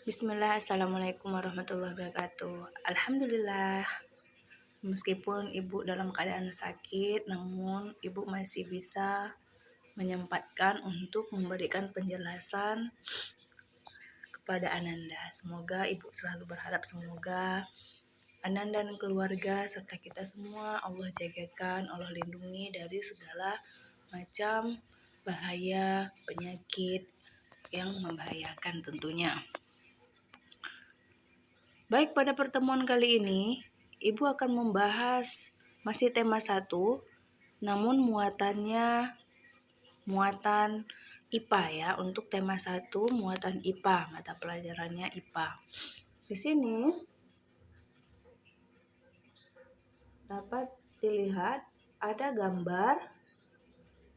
Bismillah, Assalamualaikum warahmatullahi wabarakatuh. Alhamdulillah, meskipun ibu dalam keadaan sakit, namun ibu masih bisa menyempatkan untuk memberikan penjelasan kepada Ananda. Semoga ibu selalu berharap semoga Ananda dan keluarga serta kita semua Allah jagakan, Allah lindungi dari segala macam bahaya, penyakit yang membahayakan tentunya. Baik, pada pertemuan kali ini, Ibu akan membahas masih tema 1, namun muatan IPA ya. Untuk tema 1, muatan IPA, mata pelajarannya IPA. Di sini dapat dilihat ada gambar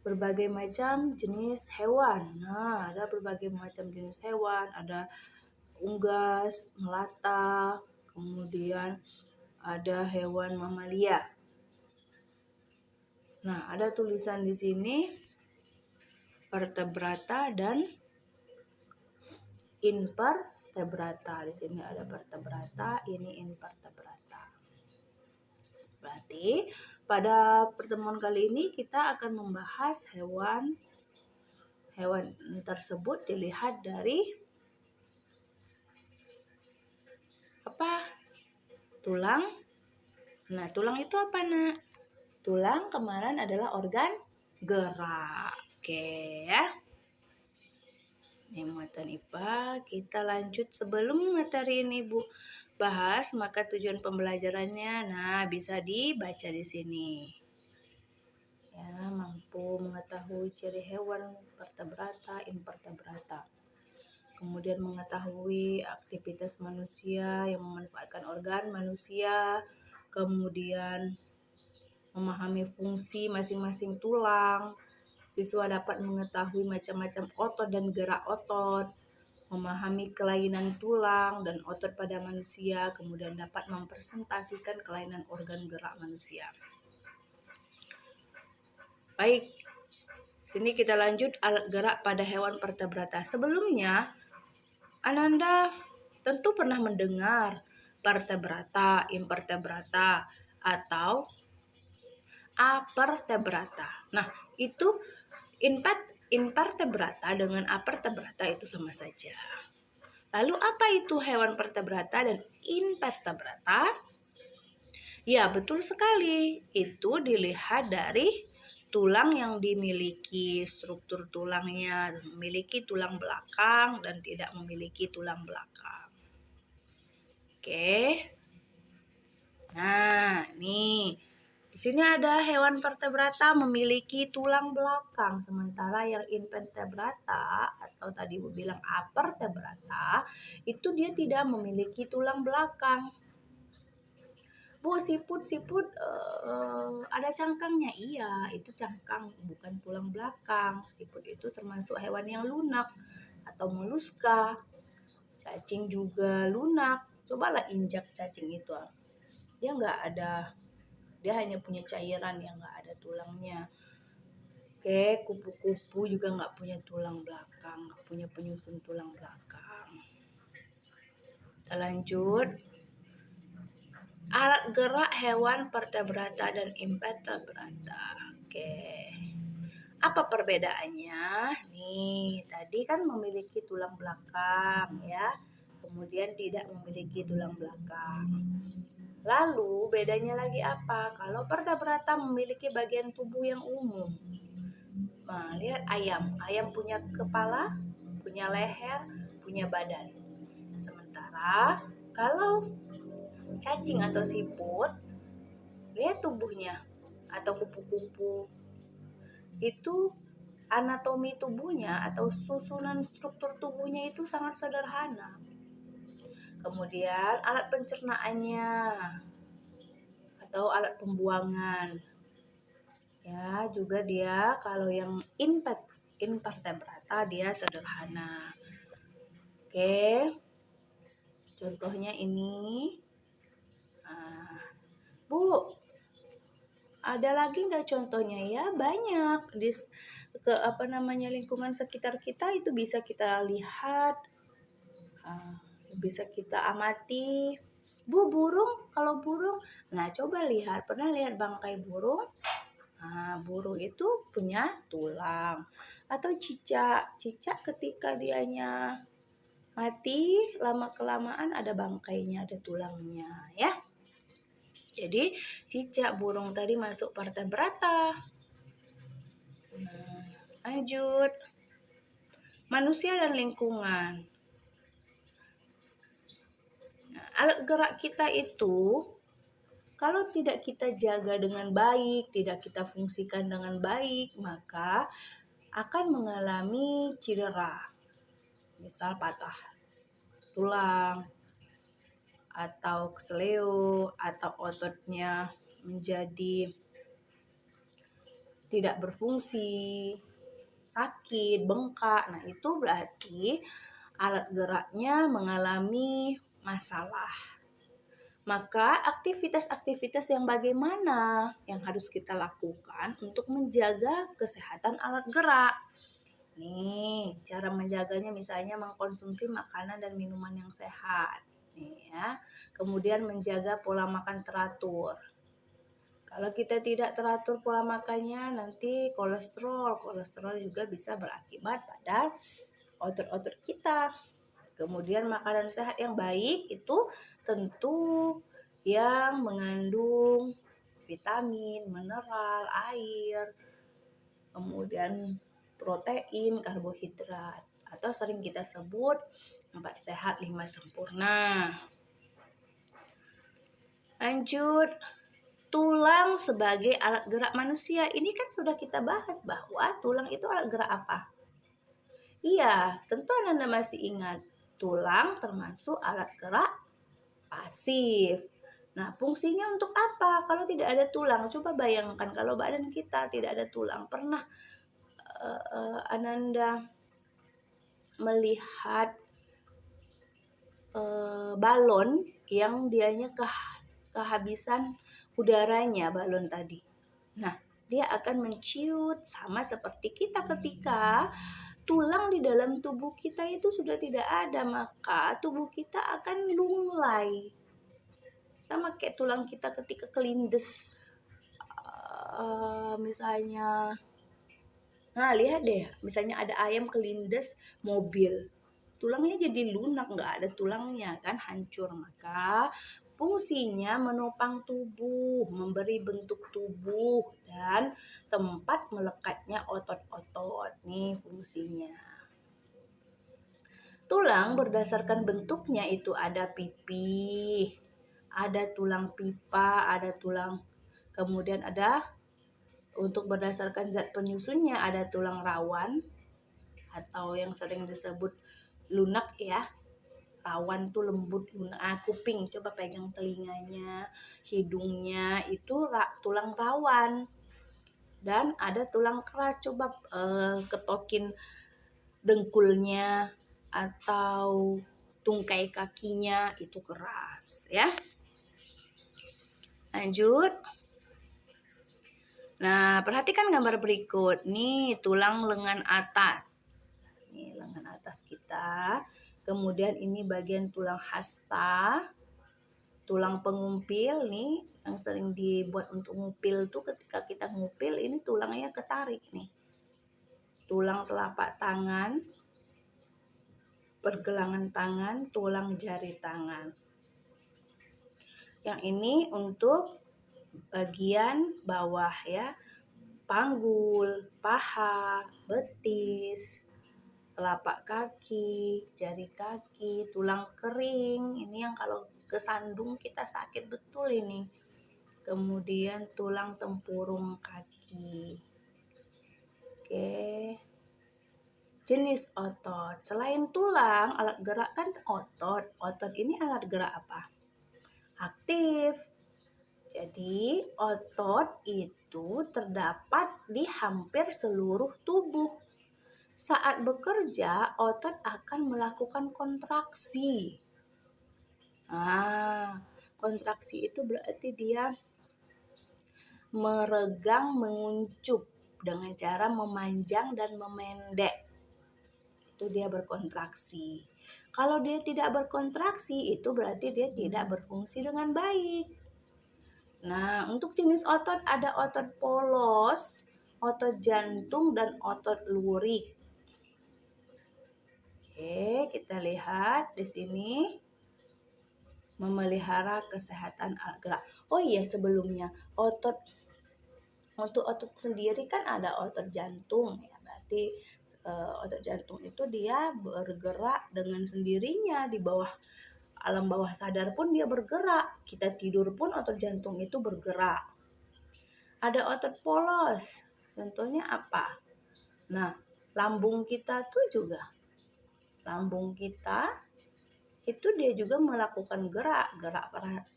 berbagai macam jenis hewan. Nah, ada berbagai macam jenis hewan, ada unggas, melata, kemudian ada hewan mamalia. Nah, ada tulisan di sini vertebrata dan invertebrata. Di sini ada vertebrata, ini invertebrata. Berarti pada pertemuan kali ini kita akan membahas hewan tersebut dilihat dari tulang. Nah, tulang itu apa, Nak? Tulang kemarin adalah organ gerak. Oke ya. Ini muatan IPA. Kita lanjut sebelum materi ini Bu bahas, maka tujuan pembelajarannya bisa dibaca di sini. Ya, mampu mengetahui ciri hewan vertebrata, invertebrata. Kemudian mengetahui aktivitas manusia yang memanfaatkan organ manusia. Kemudian memahami fungsi masing-masing tulang. Siswa dapat mengetahui macam-macam otot dan gerak otot, memahami kelainan tulang dan otot pada manusia, kemudian dapat mempresentasikan kelainan organ gerak manusia. Baik, sini kita lanjut alat gerak pada hewan vertebrata. Sebelumnya, Ananda tentu pernah mendengar vertebrata, invertebrata, atau avertebrata. Nah, itu invertebrata dengan avertebrata itu sama saja. Lalu apa itu hewan vertebrata dan invertebrata? Ya, betul sekali. Itu dilihat dari tulang yang dimiliki, struktur tulangnya, memiliki tulang belakang dan tidak memiliki tulang belakang. Oke. Nah, nih. Di sini ada hewan vertebrata memiliki tulang belakang, sementara yang invertebrata atau tadi Bu bilang avertebrata itu dia tidak memiliki tulang belakang. Bu, siput ada cangkangnya. Iya, itu cangkang, bukan tulang belakang. Siput itu termasuk hewan yang lunak atau moluska. Cacing juga lunak. Cobalah injak cacing itu. Dia hanya punya cairan yang nggak ada tulangnya. Oke, kupu-kupu juga nggak punya tulang belakang, nggak punya penyusun tulang belakang. Kita lanjut. Alat gerak hewan vertebrata dan invertebrata. Oke. Apa perbedaannya? Nih, tadi kan memiliki tulang belakang ya. Kemudian tidak memiliki tulang belakang. Lalu bedanya lagi apa? Kalau vertebrata memiliki bagian tubuh yang umum. Nah, lihat ayam. Ayam punya kepala, punya leher, punya badan. Sementara kalau cacing atau siput, lihat tubuhnya atau kupu-kupu. Itu anatomi tubuhnya atau susunan struktur tubuhnya itu sangat sederhana. Kemudian alat pencernaannya atau alat pembuangan. Ya, juga dia kalau yang invertebrata dia sederhana. Oke. Contohnya ini. Nah, Bu, ada lagi nggak contohnya ya? Banyak di lingkungan sekitar kita itu bisa kita lihat Bisa kita amati burung, kalau burung, nah coba lihat, pernah lihat bangkai burung? Nah, burung itu punya tulang. Atau cicak ketika dianya mati, lama-kelamaan ada bangkainya, ada tulangnya ya. Jadi cicak burung tadi masuk vertebrata. Nah, lanjut. Manusia dan lingkungan. Nah, alat gerak kita itu kalau tidak kita jaga dengan baik, tidak kita fungsikan dengan baik, maka akan mengalami cedera. Misal patah tulang, atau keseleo, atau ototnya menjadi tidak berfungsi, sakit, bengkak. Nah, itu berarti alat geraknya mengalami masalah. Maka aktivitas-aktivitas yang bagaimana yang harus kita lakukan untuk menjaga kesehatan alat gerak. Nih, cara menjaganya misalnya mengkonsumsi makanan dan minuman yang sehat. Nih ya. Kemudian menjaga pola makan teratur. Kalau kita tidak teratur pola makannya, nanti kolesterol juga bisa berakibat pada otot-otot kita. Kemudian makanan sehat yang baik itu tentu yang mengandung vitamin, mineral, air, kemudian protein, karbohidrat, atau sering kita sebut 4 sehat 5 sempurna. Lanjut, tulang sebagai alat gerak manusia. Ini kan sudah kita bahas bahwa tulang itu alat gerak apa? Iya, tentu Anda masih ingat. Tulang termasuk alat gerak pasif. Nah, fungsinya untuk apa? Kalau tidak ada tulang, coba bayangkan kalau badan kita tidak ada tulang. Pernah Ananda melihat balon yang dianya kehabisan udaranya, balon tadi. Nah, dia akan menciut sama seperti kita ketika tulang di dalam tubuh kita itu sudah tidak ada, maka tubuh kita akan lunglai. Sama kayak tulang kita ketika kelindes. Misalnya, nah lihat deh, misalnya ada ayam kelindes mobil. Tulangnya jadi lunak, nggak ada tulangnya kan, hancur. Maka fungsinya menopang tubuh, memberi bentuk tubuh, dan tempat melekatnya otot-otot. Nih fungsinya. Tulang berdasarkan bentuknya itu ada pipi, ada tulang pipa, ada tulang, kemudian ada untuk berdasarkan zat penyusunnya ada tulang rawan atau yang sering disebut lunak ya. Rawan tuh lembut, lunak. Kuping, coba pegang telinganya, hidungnya itu tulang rawan. Dan ada tulang keras, coba ketokin dengkulnya atau tungkai kakinya itu keras ya. Lanjut. Nah, perhatikan gambar berikut. Nih, tulang lengan atas. Nih, lengan atas kita. Kemudian ini bagian tulang hasta. Tulang pengumpil nih, yang sering dibuat untuk ngupil tuh ketika kita ngupil, ini tulangnya ketarik nih. Tulang telapak tangan, pergelangan tangan, tulang jari tangan. Yang ini untuk bagian bawah ya, panggul, paha, betis, telapak kaki, jari kaki, tulang kering. Ini yang kalau kesandung kita sakit betul ini. Kemudian tulang tempurung kaki. Oke. Jenis otot. Selain tulang, alat gerak kan otot. Otot ini alat gerak apa? Aktif. Jadi, otot itu terdapat di hampir seluruh tubuh. Saat bekerja, otot akan melakukan kontraksi. Nah, kontraksi itu berarti dia meregang, menguncup dengan cara memanjang dan memendek. Itu dia berkontraksi. Kalau dia tidak berkontraksi, itu berarti dia tidak berfungsi dengan baik. Nah, untuk jenis otot ada otot polos, otot jantung, dan otot lurik. Oke, kita lihat di sini memelihara kesehatan gerak. Oh iya, sebelumnya untuk otot sendiri kan ada otot jantung ya. Berarti otot jantung itu dia bergerak dengan sendirinya di bawah alam bawah sadar pun dia bergerak. Kita tidur pun otot jantung itu bergerak. Ada otot polos. Contohnya apa? Nah, lambung kita tuh juga. Lambung kita itu dia juga melakukan gerak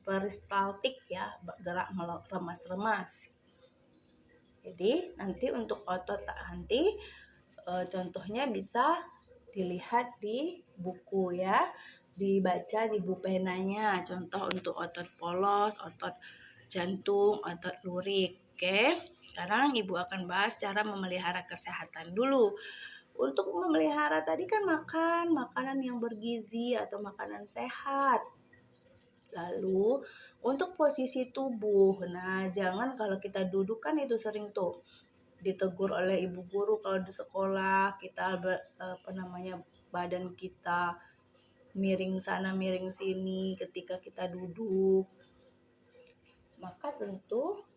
peristaltik ya, gerak remas-remas. Jadi nanti untuk otot nanti contohnya bisa dilihat di buku ya, dibaca di buku penanya. Contoh untuk otot polos, otot jantung, otot lurik. Oke, sekarang Ibu akan bahas cara memelihara kesehatan dulu. Untuk memelihara tadi kan makan makanan yang bergizi atau makanan sehat. Lalu untuk posisi tubuh, nah jangan kalau kita duduk kan itu sering tuh ditegur oleh ibu guru kalau di sekolah kita badan kita miring sana miring sini ketika kita duduk. Maka tentu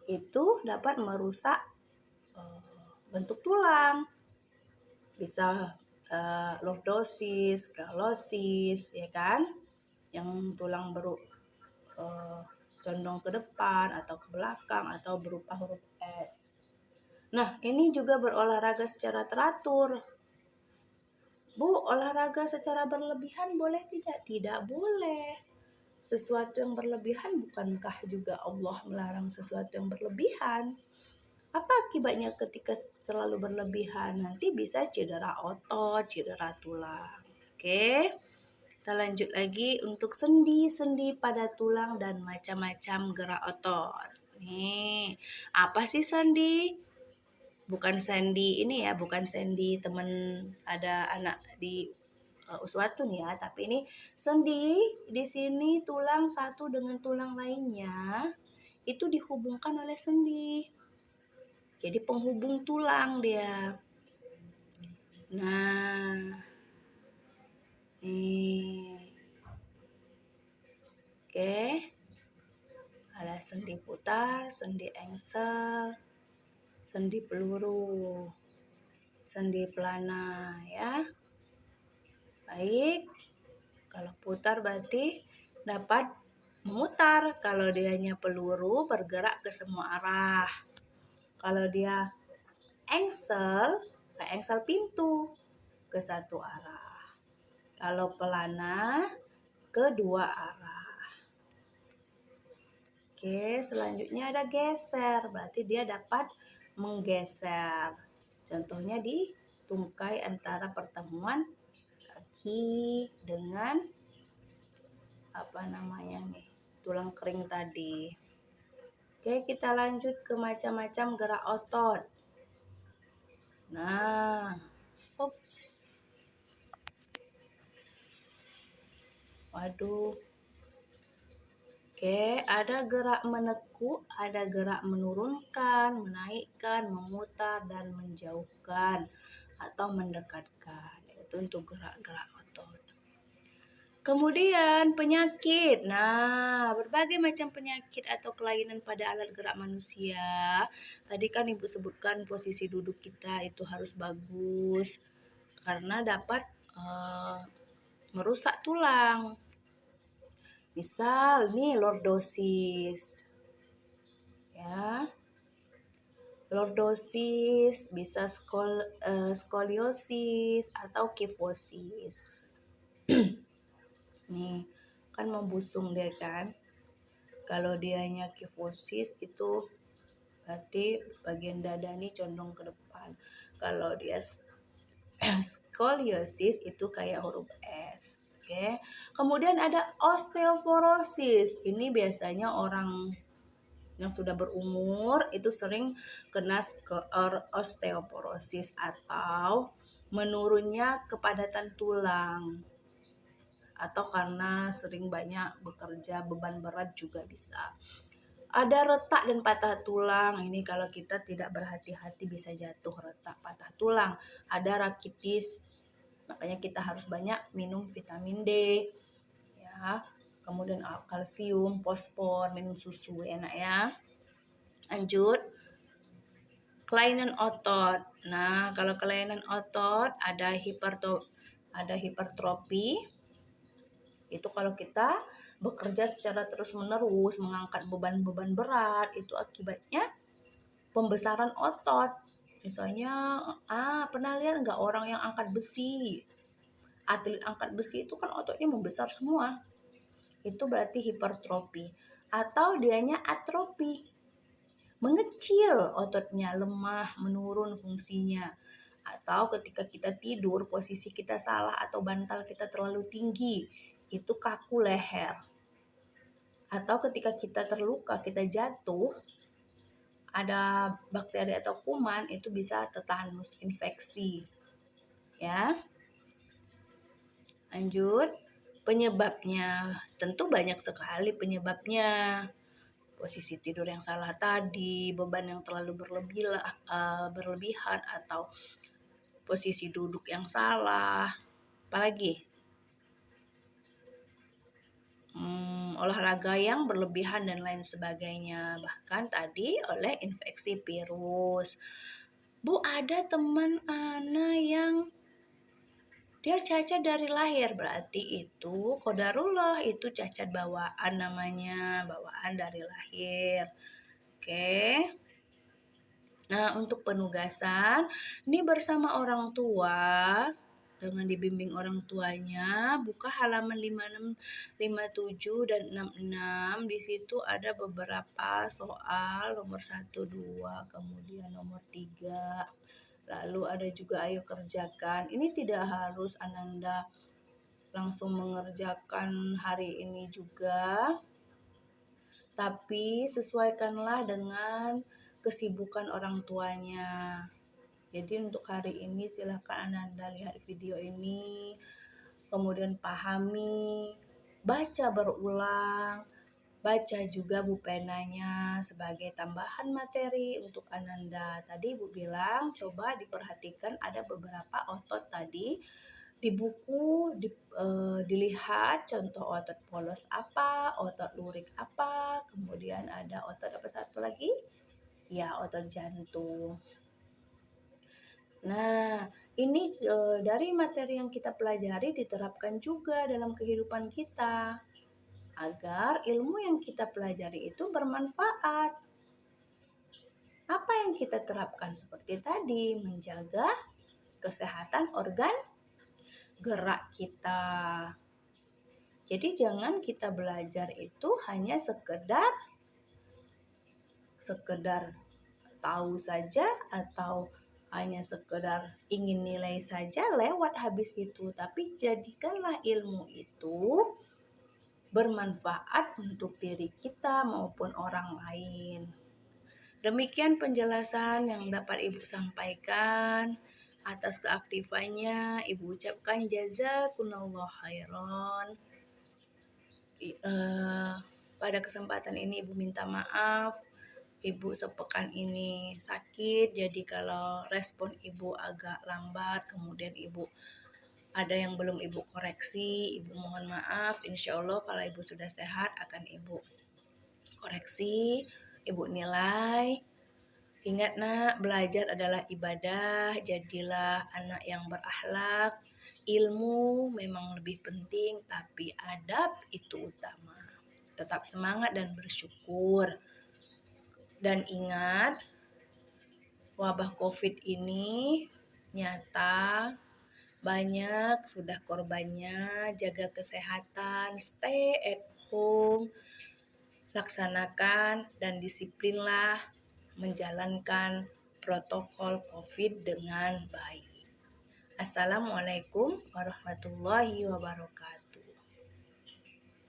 itu dapat merusak bentuk tulang. Bisa lordosis, kalosis, ya kan? Yang tulang condong ke depan atau ke belakang atau berupa huruf S. Nah, ini juga berolahraga secara teratur. Bu, olahraga secara berlebihan boleh tidak? Tidak boleh. Sesuatu yang berlebihan bukankah juga Allah melarang sesuatu yang berlebihan? Apa akibatnya ketika terlalu berlebihan? Nanti bisa cedera otot, cedera tulang. Oke, kita lanjut lagi untuk sendi-sendi pada tulang dan macam-macam gerak otot. Nih, apa sih sendi? Bukan sendi ini ya, bukan sendi temen ada anak di Uswatun ya, tapi ini sendi di sini tulang satu dengan tulang lainnya itu dihubungkan oleh sendi. Jadi penghubung tulang dia. Nah, ini. Oke. Ada sendi putar, sendi engsel, sendi peluru, sendi pelana ya. Baik. Kalau putar berarti dapat memutar. Kalau dianya peluru bergerak ke semua arah. Kalau dia engsel, kayak engsel pintu ke satu arah. Kalau pelana ke dua arah. Oke, selanjutnya ada geser, berarti dia dapat menggeser. Contohnya di tungkai antara pertemuan kaki dengan tulang kering tadi. Oke, kita lanjut ke macam-macam gerak otot. Nah, waduh. Oke, ada gerak menekuk, ada gerak menurunkan, menaikkan, memutar, dan menjauhkan atau mendekatkan. Itu untuk gerak-gerak otot. Kemudian penyakit. Nah, berbagai macam penyakit atau kelainan pada alat gerak manusia. Tadi kan Ibu sebutkan posisi duduk kita itu harus bagus karena dapat merusak tulang. Misal nih lordosis. Ya. Lordosis, bisa skoliosis atau kifosis. Nih, kan membusung dia kan. Kalau dianya kifosis itu berarti bagian dada nih condong ke depan. Kalau dia skoliosis itu kayak huruf S. Oke. Kemudian ada osteoporosis. Ini biasanya orang yang sudah berumur itu sering kena osteoporosis atau menurunnya kepadatan tulang, atau karena sering banyak bekerja, beban berat juga bisa. Ada retak dan patah tulang. Ini kalau kita tidak berhati-hati bisa jatuh, retak, patah tulang. Ada rakitis. Makanya kita harus banyak minum vitamin D, ya. Kemudian kalsium, fosfor, minum susu, enak ya. Lanjut, kelainan otot. Nah, kalau kelainan otot ada hipertrofi. Itu kalau kita bekerja secara terus-menerus, mengangkat beban-beban berat, itu akibatnya pembesaran otot. Misalnya, pernah lihat nggak orang yang angkat besi? Atlet angkat besi itu kan ototnya membesar semua. Itu berarti hipertrofi. Atau dianya atrofi, mengecil ototnya, lemah, menurun fungsinya. Atau ketika kita tidur, posisi kita salah atau bantal kita terlalu tinggi, itu kaku leher. Atau ketika kita terluka, kita jatuh, ada bakteri atau kuman, itu bisa tetanus, infeksi. Ya. Lanjut, penyebabnya. Tentu banyak sekali penyebabnya. Posisi tidur yang salah tadi, beban yang terlalu berlebihan, atau posisi duduk yang salah. Apalagi? Olahraga yang berlebihan dan lain sebagainya, bahkan tadi oleh infeksi virus. Bu, ada teman Ana yang dia cacat dari lahir, berarti itu qadarullah, itu cacat bawaan namanya, bawaan dari lahir. Oke. Nah, untuk penugasan ini bersama orang tua, dengan dibimbing orang tuanya, buka halaman 56, 57 dan 66. Di situ ada beberapa soal nomor 1, 2, kemudian nomor 3. Lalu ada juga ayo kerjakan. Ini tidak harus Ananda langsung mengerjakan hari ini juga, tapi sesuaikanlah dengan kesibukan orang tuanya. Jadi untuk hari ini silakan Ananda lihat video ini, kemudian pahami, baca berulang, baca juga bupenanya sebagai tambahan materi untuk Ananda. Tadi Ibu bilang coba diperhatikan ada beberapa otot tadi di buku, dilihat contoh otot polos apa, otot lurik apa, kemudian ada otot apa satu lagi? Ya, otot jantung. Nah, ini dari materi yang kita pelajari diterapkan juga dalam kehidupan kita agar ilmu yang kita pelajari itu bermanfaat. Apa yang kita terapkan seperti tadi, menjaga kesehatan organ gerak kita. Jadi jangan kita belajar itu hanya sekedar tahu saja atau hanya sekedar ingin nilai saja lewat habis itu, tapi jadikanlah ilmu itu bermanfaat untuk diri kita maupun orang lain. Demikian penjelasan yang dapat Ibu sampaikan. Atas keaktifannya Ibu ucapkan jazakumullah khairan. Pada kesempatan ini Ibu minta maaf. Ibu sepekan ini sakit, jadi kalau respon Ibu agak lambat, kemudian Ibu ada yang belum Ibu koreksi, Ibu mohon maaf. Insya Allah kalau Ibu sudah sehat akan Ibu koreksi, Ibu nilai. Ingat nak, belajar adalah ibadah, jadilah anak yang berakhlak. Ilmu memang lebih penting, tapi adab itu utama. Tetap semangat dan bersyukur. Dan ingat, wabah COVID ini nyata, banyak sudah korbannya. Jaga kesehatan, stay at home, laksanakan dan disiplinlah menjalankan protokol COVID dengan baik. Assalamualaikum warahmatullahi wabarakatuh.